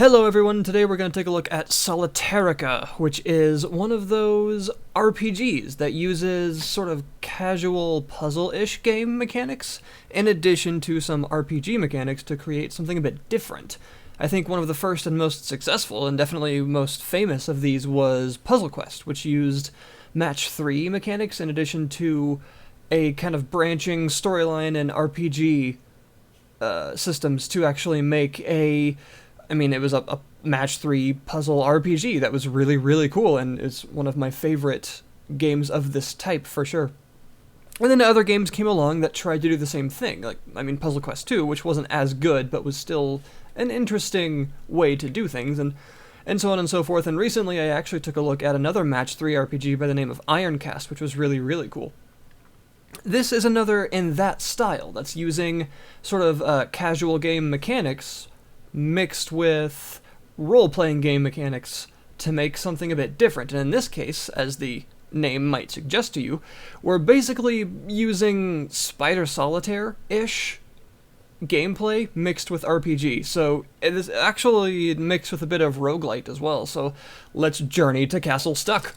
Hello everyone, today we're going to take a look at Solitairica, which is one of those RPGs that uses sort of casual puzzle-ish game mechanics, in addition to some RPG mechanics to create something a bit different. I think one of the first and most successful, and definitely most famous of these, was Puzzle Quest, which used Match 3 mechanics in addition to a kind of branching storyline and RPG systems to actually make it was a Match 3 puzzle RPG that was really, really cool, and it's one of my favorite games of this type, for sure. And then other games came along that tried to do the same thing, Puzzle Quest 2, which wasn't as good, but was still an interesting way to do things, and so on and so forth. And recently I actually took a look at another Match 3 RPG by the name of Ironcast, which was really, really cool. This is another in that style, that's using sort of casual game mechanics mixed with role-playing game mechanics to make something a bit different. And in this case, as the name might suggest to you, we're basically using Spider Solitaire-ish gameplay mixed with RPG. So it is actually mixed with a bit of Rogue-lite as well. So let's journey to Castle Stuck.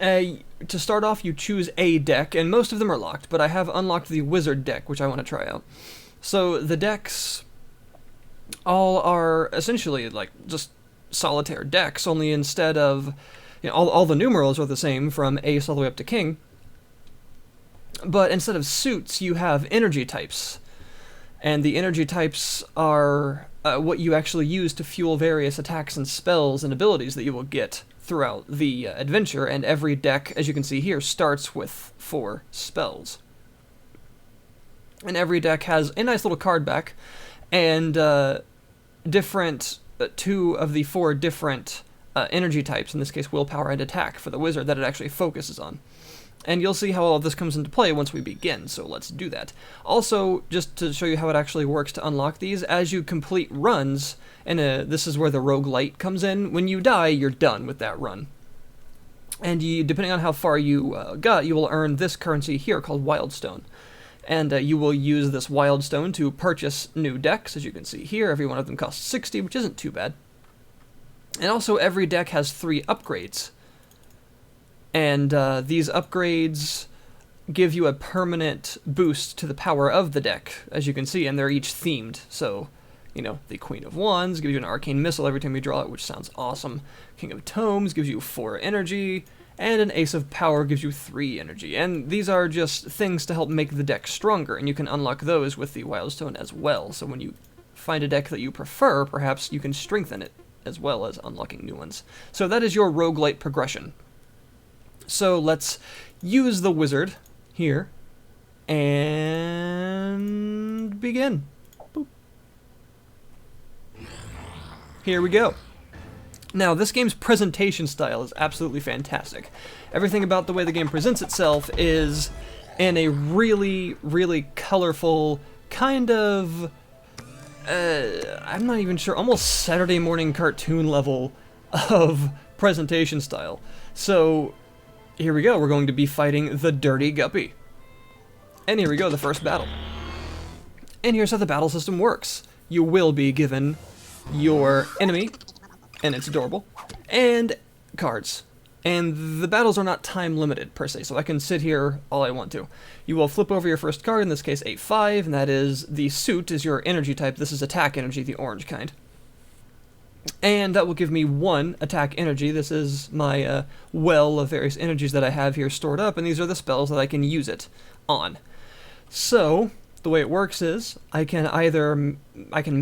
To start off, you choose a deck, and most of them are locked, but I have unlocked the wizard deck, which I want to try out. So the decks all are essentially like just solitaire decks, only instead of, all the numerals are the same from ace all the way up to king, but instead of suits you have energy types, and the energy types are what you actually use to fuel various attacks and spells and abilities that you will get throughout the adventure. And every deck, as you can see here, starts with 4 spells, and every deck has a nice little card back and different 2 of the 4 different energy types, in this case willpower and attack for the wizard, that it actually focuses on. And you'll see how all of this comes into play once we begin, so let's do that. Also, just to show you how it actually works to unlock these, as you complete runs, and this is where the Rogue-lite comes in, when you die, you're done with that run. And depending on how far you got, you will earn this currency here called Wildstone. And you will use this Wildstone to purchase new decks. As you can see here, every one of them costs 60, which isn't too bad. And also every deck has 3 upgrades. And these upgrades give you a permanent boost to the power of the deck, as you can see, and they're each themed. So, the Queen of Wands gives you an arcane missile every time you draw it, which sounds awesome. King of Tomes gives you 4 energy. And an Ace of Power gives you 3 energy, and these are just things to help make the deck stronger, and you can unlock those with the Wildstone as well. So when you find a deck that you prefer, perhaps you can strengthen it, as well as unlocking new ones. So that is your roguelite progression. So let's use the wizard here, and begin. Boop. Here we go. Now, this game's presentation style is absolutely fantastic. Everything about the way the game presents itself is in a really, really colorful, kind of, I'm not even sure, almost Saturday morning cartoon level of presentation style. So, here we go, we're going to be fighting the Dirty Guppy. And here we go, the first battle. And here's how the battle system works. You will be given your enemy, and it's adorable, and cards. And the battles are not time limited per se, so I can sit here all I want to. You will flip over your first card, in this case a 5, and that is the suit is your energy type. This is attack energy, the orange kind. And that will give me 1 attack energy. This is my well of various energies that I have here stored up, and these are the spells that I can use it on. So the way it works is, I can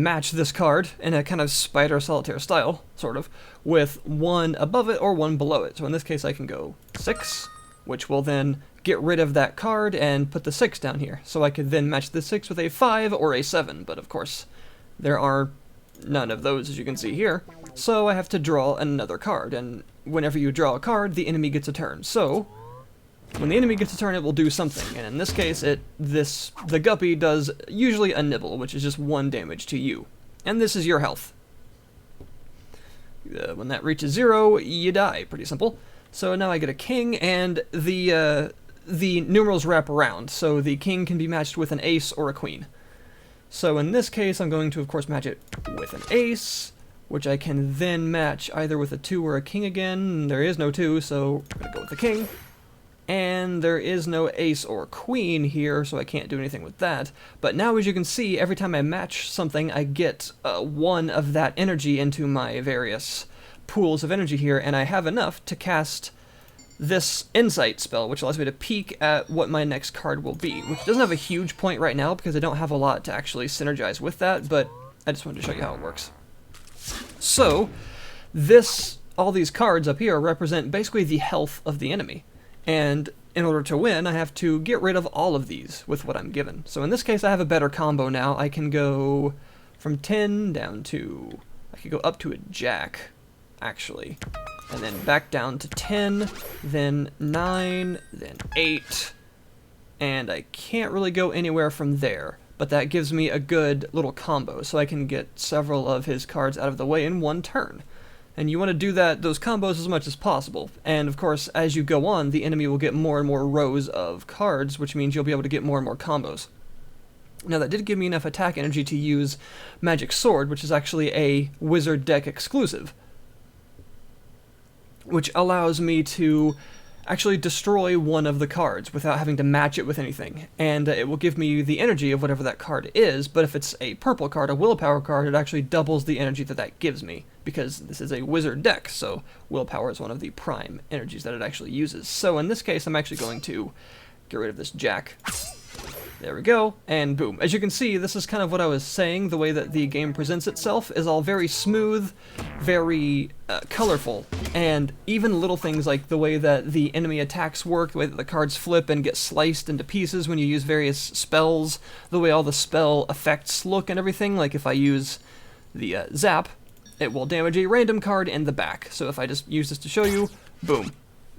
match this card in a kind of Spider Solitaire style, sort of, with 1 above it or 1 below it. So in this case I can go 6, which will then get rid of that card and put the 6 down here. So I could then match the 6 with a 5 or a 7, but of course there are none of those, as you can see here. So I have to draw another card, and whenever you draw a card, the enemy gets a turn. So when the enemy gets a turn, it will do something, and in this case, the guppy does usually a nibble, which is just 1 damage to you. And this is your health. When that reaches 0, you die. Pretty simple. So now I get a king, and the numerals wrap around, so the king can be matched with an ace or a queen. So in this case, I'm going to, of course, match it with an ace, which I can then match either with a 2 or a king again. There is no 2, so I'm going to go with the king. And there is no ace or queen here, so I can't do anything with that. But now, as you can see, every time I match something, I get 1 of that energy into my various pools of energy here, and I have enough to cast this insight spell, which allows me to peek at what my next card will be, which doesn't have a huge point right now because I don't have a lot to actually synergize with that, but I just wanted to show you how it works. So, all these cards up here represent basically the health of the enemy. And in order to win, I have to get rid of all of these with what I'm given. So in this case, I have a better combo now. I can go from 10 down to... I could go up to a jack, actually. And then back down to 10, then 9, then 8. And I can't really go anywhere from there. But that gives me a good little combo, so I can get several of his cards out of the way in one turn. And you want to do those combos as much as possible. And of course, as you go on, the enemy will get more and more rows of cards, which means you'll be able to get more and more combos. Now that did give me enough attack energy to use Magic Sword, which is actually a Wizard deck exclusive, which allows me to actually destroy one of the cards without having to match it with anything. And it will give me the energy of whatever that card is, but if it's a purple card, a willpower card, it actually doubles the energy that gives me, because this is a Wizard deck, so willpower is one of the prime energies that it actually uses. So in this case, I'm actually going to get rid of this jack. There we go, and boom. As you can see, this is kind of what I was saying. The way that the game presents itself is all very smooth, very colorful, and even little things like the way that the enemy attacks work, the way that the cards flip and get sliced into pieces when you use various spells, the way all the spell effects look and everything. Like if I use the zap, it will damage a random card in the back. So if I just use this to show you, boom,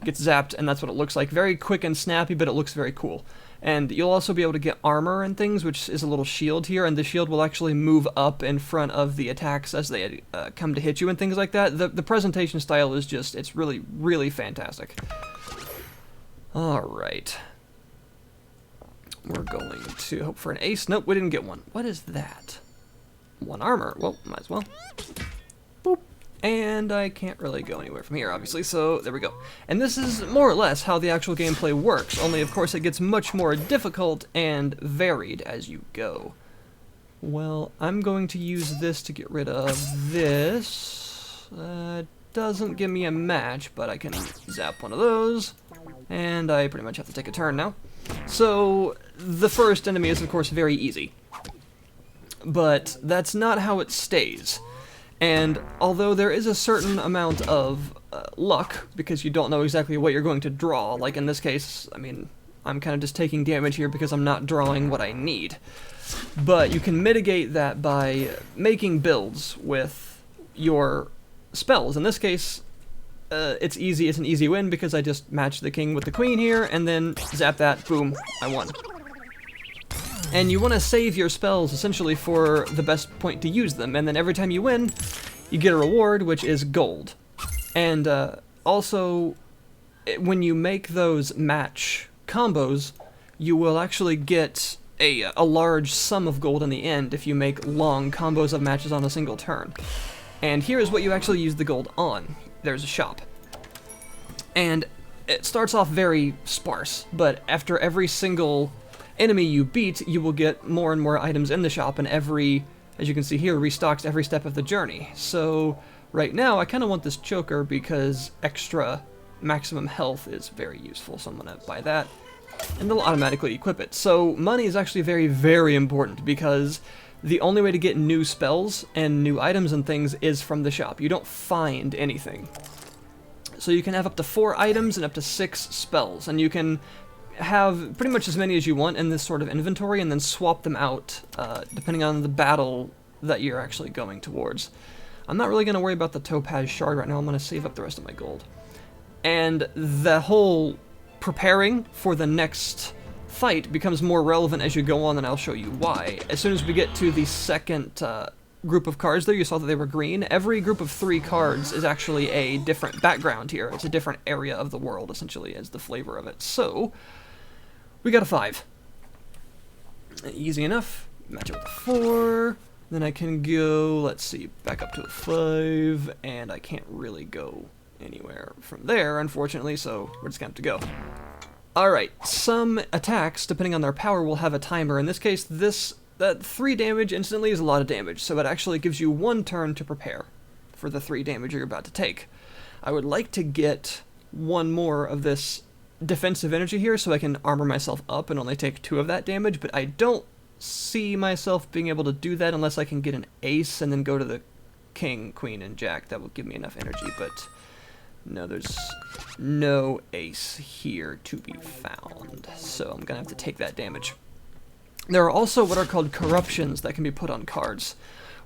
gets zapped, and that's what it looks like. Very quick and snappy, but it looks very cool. And you'll also be able to get armor and things, which is a little shield here, and the shield will actually move up in front of the attacks as they come to hit you and things like that. The presentation style is just, it's really, really fantastic. Alright. We're going to hope for an ace. Nope, we didn't get one. What is that? 1 armor. Well, might as well. Boop. And I can't really go anywhere from here, obviously, so there we go. And this is more or less how the actual gameplay works, only of course it gets much more difficult and varied as you go. Well, I'm going to use this to get rid of this. Doesn't give me a match, but I can zap one of those. And I pretty much have to take a turn now. So, the first enemy is of course very easy. But that's not how it stays. And although there is a certain amount of luck, because you don't know exactly what you're going to draw, like in this case, I mean, I'm kind of just taking damage here because I'm not drawing what I need. But you can mitigate that by making builds with your spells. In this case, it's easy. It's an easy win because I just match the king with the queen here, and then zap that, boom, I won. And you want to save your spells, essentially, for the best point to use them. And then every time you win, you get a reward, which is gold. And also, when you make those match combos, you will actually get a large sum of gold in the end if you make long combos of matches on a single turn. And here is what you actually use the gold on. There's a shop. And it starts off very sparse, but after every single enemy you beat, you will get more and more items in the shop, and every, as you can see here, restocks every step of the journey. So right now I kind of want this choker because extra maximum health is very useful, so I'm going to buy that, and they'll automatically equip it. So money is actually very, very important, because the only way to get new spells and new items and things is from the shop. You don't find anything. So you can have up to 4 items and up to 6 spells, and you can have pretty much as many as you want in this sort of inventory, and then swap them out depending on the battle that you're actually going towards. I'm not really going to worry about the topaz shard right now. I'm going to save up the rest of my gold. And the whole preparing for the next fight becomes more relevant as you go on, and I'll show you why. As soon as we get to the second group of cards there, you saw that they were green. Every group of 3 cards is actually a different background here. It's a different area of the world, essentially, as the flavor of it. So we got a 5. Easy enough. match it with a 4. Then I can go, let's see, back up to a 5, and I can't really go anywhere from there, unfortunately, so we're just gonna have to go. Alright, some attacks, depending on their power, will have a timer. In this case, that 3 damage instantly is a lot of damage, so it actually gives you 1 turn to prepare for the 3 damage you're about to take. I would like to get 1 more of this defensive energy here so I can armor myself up and only take 2 of that damage, but I don't see myself being able to do that unless I can get an ace and then go to the king, queen, and jack. That will give me enough energy, but no, there's no ace here to be found, so I'm gonna have to take that damage. There are also what are called corruptions that can be put on cards,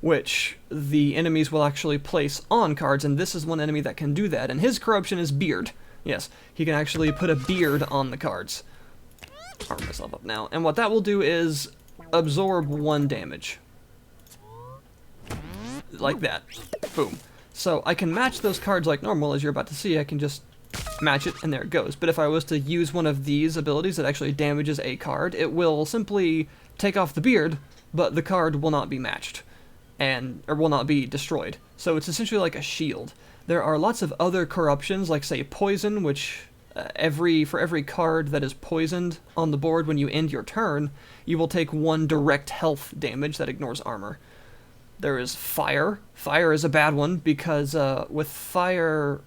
which the enemies will actually place on cards, and this is one enemy that can do that, and his corruption is beard. Yes, he can actually put a beard on the cards. Arm myself up now, and what that will do is absorb 1 damage. Like that. Boom. So I can match those cards like normal, as you're about to see. I can just match it, and there it goes. But if I was to use one of these abilities that actually damages a card, it will simply take off the beard, but the card will not be matched, or will not be destroyed. So it's essentially like a shield. There are lots of other corruptions, like say poison, which for every card that is poisoned on the board when you end your turn, you will take 1 direct health damage that ignores armor. There is fire. Fire is a bad one because with fire,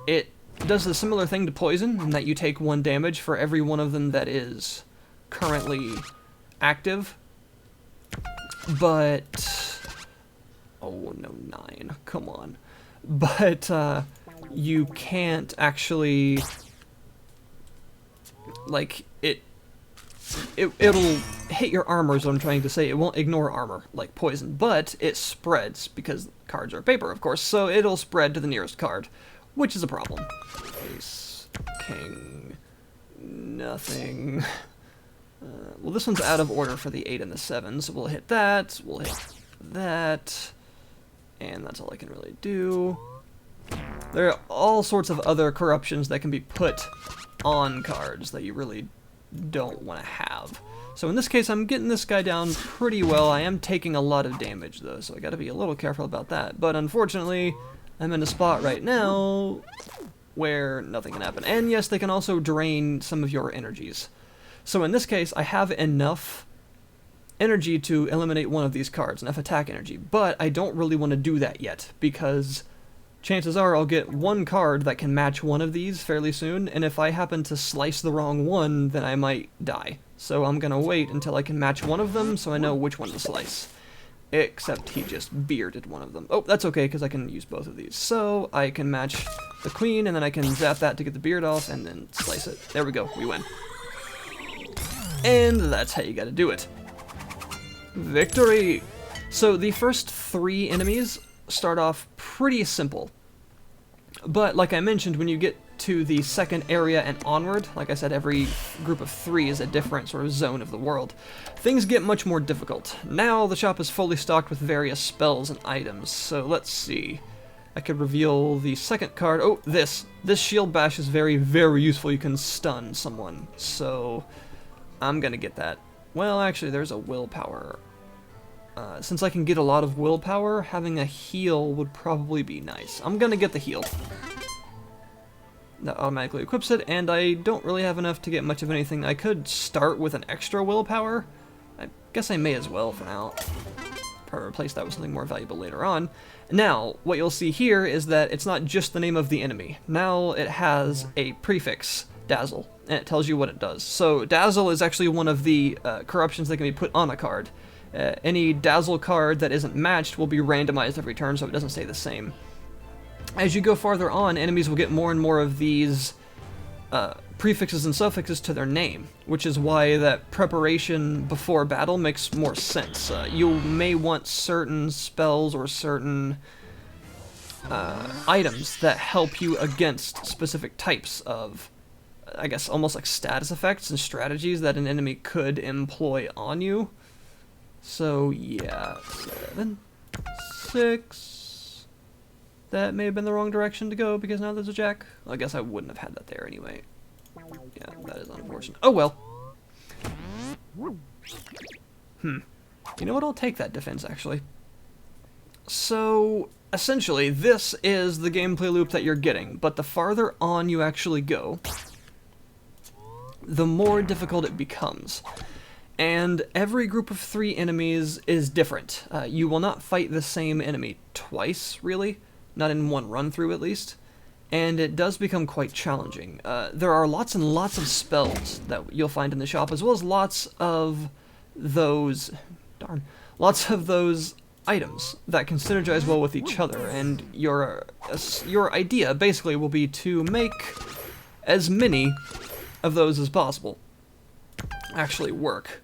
it does a similar thing to poison in that you take 1 damage for every one of them that is currently active. But oh no, 9. Come on. But you can't actually, like, it'll hit your armor is what I'm trying to say. It won't ignore armor like poison, but it spreads because cards are paper, of course, so it'll spread to the nearest card, which is a problem. Ace, king, nothing. Well, this one's out of order for the 8 and the 7, so we'll hit that, we'll hit that, and that's all I can really do. There are all sorts of other corruptions that can be put on cards that you really don't want to have. So in this case, I'm getting this guy down pretty well. I am taking a lot of damage, though, so I gotta be a little careful about that. But unfortunately, I'm in a spot right now where nothing can happen. And yes, they can also drain some of your energies. So in this case, I have enough energy to eliminate one of these cards, enough attack energy, but I don't really want to do that yet, because chances are I'll get 1 card that can match one of these fairly soon, and if I happen to slice the wrong one, then I might die. So I'm gonna wait until I can match one of them so I know which one to slice. Except he just bearded one of them. Oh, that's okay, because I can use both of these. So I can match the queen, and then I can zap that to get the beard off, and then slice it. There we go, we win. And that's how you gotta do it. Victory! So the first 3 enemies start off pretty simple. But like I mentioned, when you get to the second area and onward, like I said, every group of 3 is a different sort of zone of the world, things get much more difficult. Now the shop is fully stocked with various spells and items, so let's see. I could reveal the second card. Oh, this shield bash is very, very useful. You can stun someone, so I'm gonna get that. Well, actually, there's a willpower. Since I can get a lot of willpower, having a heal would probably be nice. I'm gonna get the heal. That automatically equips it, and I don't really have enough to get much of anything. I could start with an extra willpower. I guess I may as well for now. Probably replace that with something more valuable later on. Now, what you'll see here is that it's not just the name of the enemy. Now it has a prefix, Dazzle, and it tells you what it does. So Dazzle is actually one of the corruptions that can be put on a card. Any Dazzle card that isn't matched will be randomized every turn, so it doesn't stay the same. As you go farther on, enemies will get more and more of these prefixes and suffixes to their name, which is why that preparation before battle makes more sense. You may want certain spells or certain items that help you against specific types of, I guess, almost like status effects and strategies that an enemy could employ on you. So, yeah, 7, 6, that may have been the wrong direction to go because now there's a jack. Well, I guess I wouldn't have had that there anyway. Yeah, that is unfortunate. Oh well. You know what? I'll take that defense, actually. So, essentially, this is the gameplay loop that you're getting, but the farther on you actually go, the more difficult it becomes. And every group of 3 enemies is different. You will not fight the same enemy twice, really. Not in one run-through, at least. And it does become quite challenging. There are lots and lots of spells that you'll find in the shop, as well as lots of those... lots of those items that can synergize well with each other, and your idea basically will be to make as many of those as possible actually work.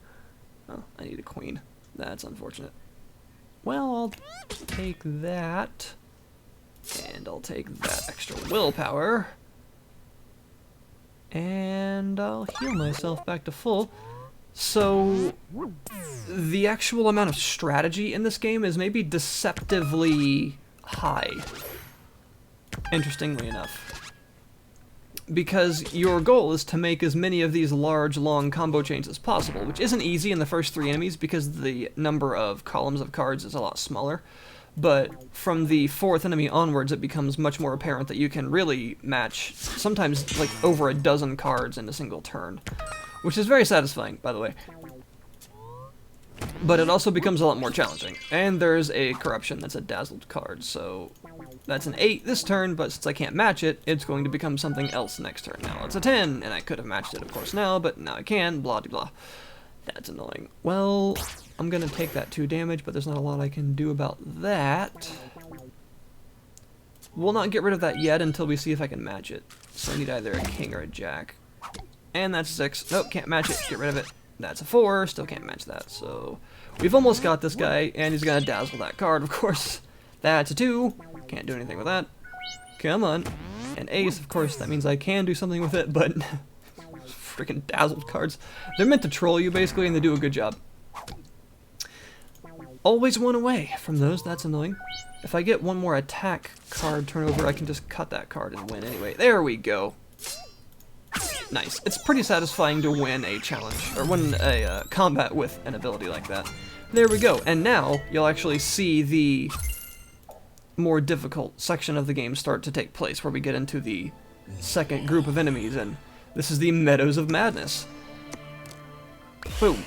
Oh, I need a queen. That's unfortunate. Well, I'll take that, and I'll take that extra willpower, and I'll heal myself back to full. So, the actual amount of strategy in this game is maybe deceptively high, interestingly enough. Because your goal is to make as many of these large, long combo chains as possible, which isn't easy in the first 3 enemies because the number of columns of cards is a lot smaller. But from the 4th enemy onwards, it becomes much more apparent that you can really match sometimes like over a dozen cards in a single turn. Which is very satisfying, by the way. But it also becomes a lot more challenging. And there's a corruption that's a dazzled card, so that's an 8 this turn, but since I can't match it, it's going to become something else next turn. Now it's a 10, and I could have matched it, of course, now, but now I can, blah de blah. That's annoying. Well, I'm gonna take that 2 damage, but there's not a lot I can do about that. We'll not get rid of that yet until we see if I can match it. So I need either a king or a jack. And that's 6. Nope, can't match it. Get rid of it. That's a 4. Still can't match that. So we've almost got this guy, and he's gonna dazzle that card, of course. That's a 2. Can't do anything with that. Come on. And ace, of course, that means I can do something with it, but freaking dazzled cards. They're meant to troll you, basically, and they do a good job. Always one away from those. That's annoying. If I get one more attack card turnover, I can just cut that card and win anyway. There we go. Nice. It's pretty satisfying to win a challenge, or win a combat with an ability like that. There we go. And now, you'll actually see the more difficult section of the game start to take place, where we get into the second group of enemies, and this is the Meadows of Madness. Boom.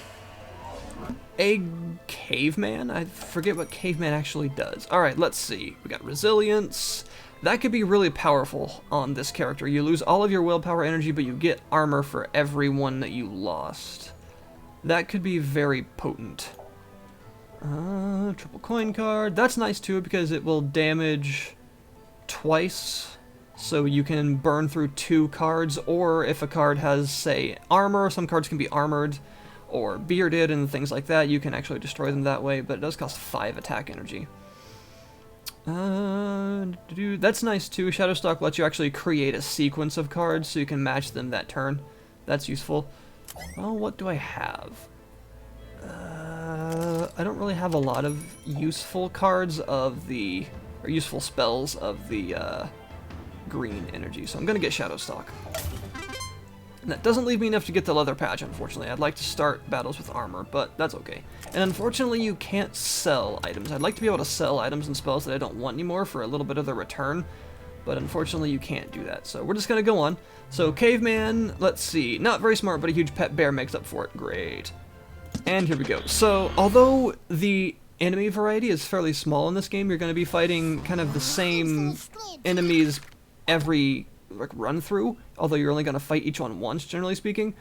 A caveman? I forget what caveman actually does. Alright, let's see. We got resilience. That could be really powerful on this character. You lose all of your willpower energy, but you get armor for every one that you lost. That could be very potent. Triple coin card. That's nice too, because it will damage twice. So you can burn through 2 cards, or if a card has, say, armor, some cards can be armored, or bearded and things like that, you can actually destroy them that way, but it does cost 5 attack energy. That's nice too. Shadowstock lets you actually create a sequence of cards so you can match them that turn. That's useful. Well, what do I have? I don't really have a lot of useful cards of the, or useful spells of the green energy, so I'm gonna get Shadowstock. And that doesn't leave me enough to get the leather patch, unfortunately. I'd like to start battles with armor, but that's okay. And unfortunately, you can't sell items. I'd like to be able to sell items and spells that I don't want anymore for a little bit of the return, but unfortunately, you can't do that. So we're just gonna go on. So caveman, let's see. Not very smart, but a huge pet bear makes up for it. Great. And here we go. So although the enemy variety is fairly small in this game, you're gonna be fighting kind of the same enemies every run through, although you're only going to fight each one once, generally speaking.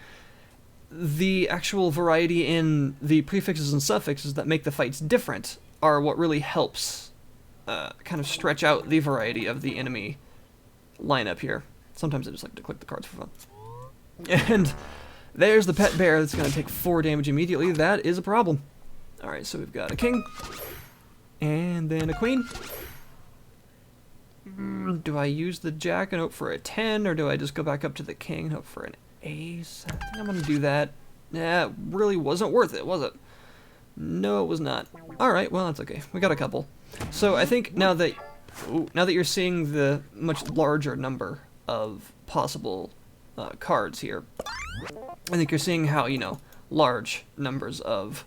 The actual variety in the prefixes and suffixes that make the fights different are what really helps kind of stretch out the variety of the enemy lineup here. Sometimes I just like to click the cards for fun. And there's the pet bear that's going to take 4 damage immediately. That is a problem. Alright, so we've got a king, and then a queen. Do I use the jack and hope for a 10, or do I just go back up to the king and hope for an ace? I think I'm going to do that. Nah, it really wasn't worth it, was it? No, it was not. Alright, well, that's okay. We got a couple. So I think now that you're seeing the much larger number of possible cards here, I think you're seeing how, you know, large numbers of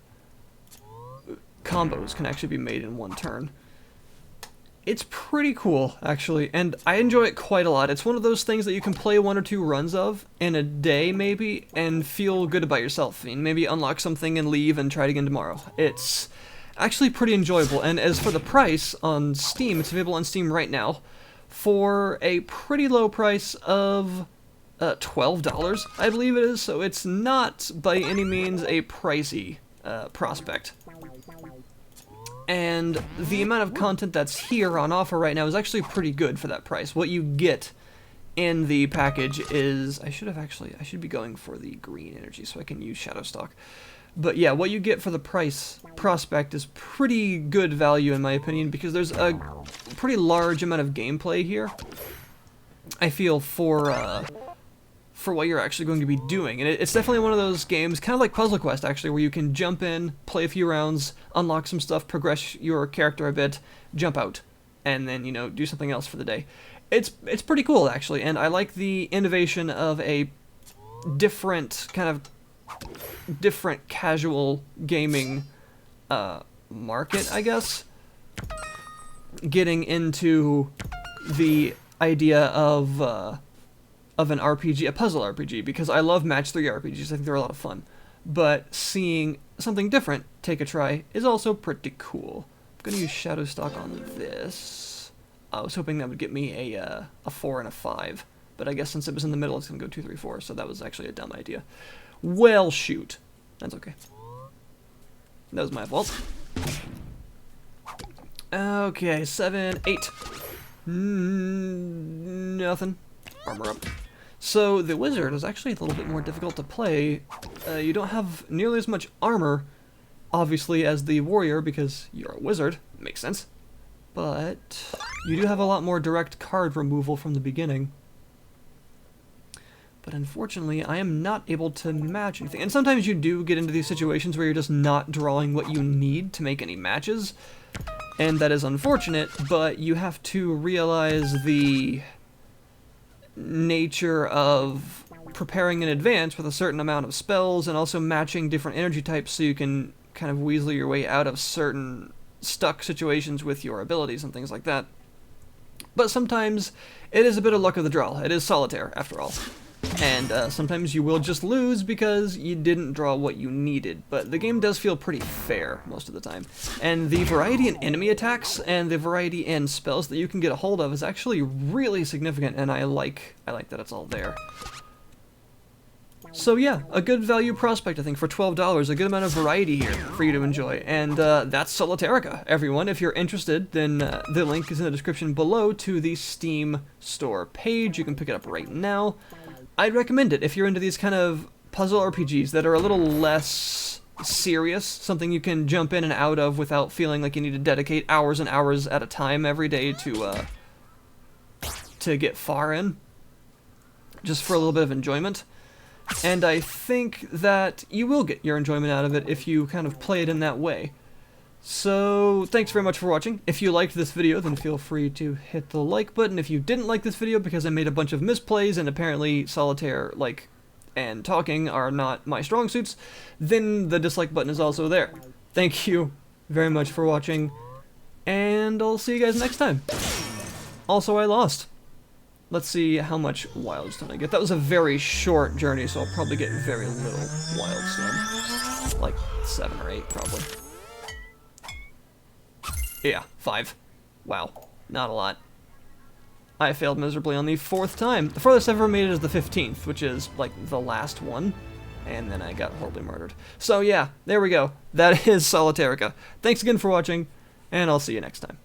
combos can actually be made in one turn. It's pretty cool, actually, and I enjoy it quite a lot. It's one of those things that you can play 1 or 2 runs of in a day, maybe, and feel good about yourself. I mean, maybe unlock something and leave and try it again tomorrow. It's actually pretty enjoyable, and as for the price on Steam, it's available on Steam right now for a pretty low price of $12, I believe it is, so it's not by any means a pricey prospect. And the amount of content that's here on offer right now is actually pretty good for that price. What you get in the package is... I should be going for the green energy so I can use Shadow Stock. But yeah, what you get for the price prospect is pretty good value in my opinion, because there's a pretty large amount of gameplay here, I feel, for what you're actually going to be doing. And it's definitely one of those games, kind of like Puzzle Quest actually, where you can jump in, play a few rounds, unlock some stuff, progress your character a bit, jump out, and then, you know, do something else for the day. It's pretty cool actually, and I like the innovation of a different casual gaming market, I guess, getting into the idea of an RPG, a puzzle RPG, because I love match 3 RPGs. I think they're a lot of fun. But seeing something different take a try is also pretty cool. I'm going to use Shadow Stock on this. I was hoping that would get me a 4 and a 5, but I guess since it was in the middle, it's going to go 2, 3, 4, so that was actually a dumb idea. Well, shoot. That's okay. That was my fault. Okay, 7, 8. Nothing. Armor up. So the wizard is actually a little bit more difficult to play. You don't have nearly as much armor, obviously, as the warrior, because you're a wizard. Makes sense. But you do have a lot more direct card removal from the beginning. But unfortunately, I am not able to match anything. And sometimes you do get into these situations where you're just not drawing what you need to make any matches. And that is unfortunate, but you have to realize the nature of preparing in advance with a certain amount of spells and also matching different energy types so you can kind of weasel your way out of certain stuck situations with your abilities and things like that. But sometimes it is a bit of luck of the draw. It is solitaire, after all. And sometimes you will just lose because you didn't draw what you needed. But the game does feel pretty fair most of the time. And the variety in enemy attacks and the variety in spells that you can get a hold of is actually really significant, and I like that it's all there. So yeah, a good value prospect, I think, for $12. A good amount of variety here for you to enjoy. And that's Solitairica, everyone. If you're interested, then the link is in the description below to the Steam store page. You can pick it up right now. I'd recommend it if you're into these kind of puzzle RPGs that are a little less serious, something you can jump in and out of without feeling like you need to dedicate hours and hours at a time every day to get far in, just for a little bit of enjoyment. And I think that you will get your enjoyment out of it if you kind of play it in that way. So, thanks very much for watching. If you liked this video, then feel free to hit the like button. If you didn't like this video because I made a bunch of misplays and apparently solitaire, and talking are not my strong suits, then the dislike button is also there. Thank you very much for watching, and I'll see you guys next time. Also, I lost. Let's see how much Wildstone I get. That was a very short journey, so I'll probably get very little Wildstone. Like 7 or 8, probably. Yeah, 5. Wow, not a lot. I failed miserably on the 4th time. The farthest I've ever made it is the 15th, which is, like, the last one. And then I got horribly murdered. So yeah, there we go. That is Solitairica. Thanks again for watching, and I'll see you next time.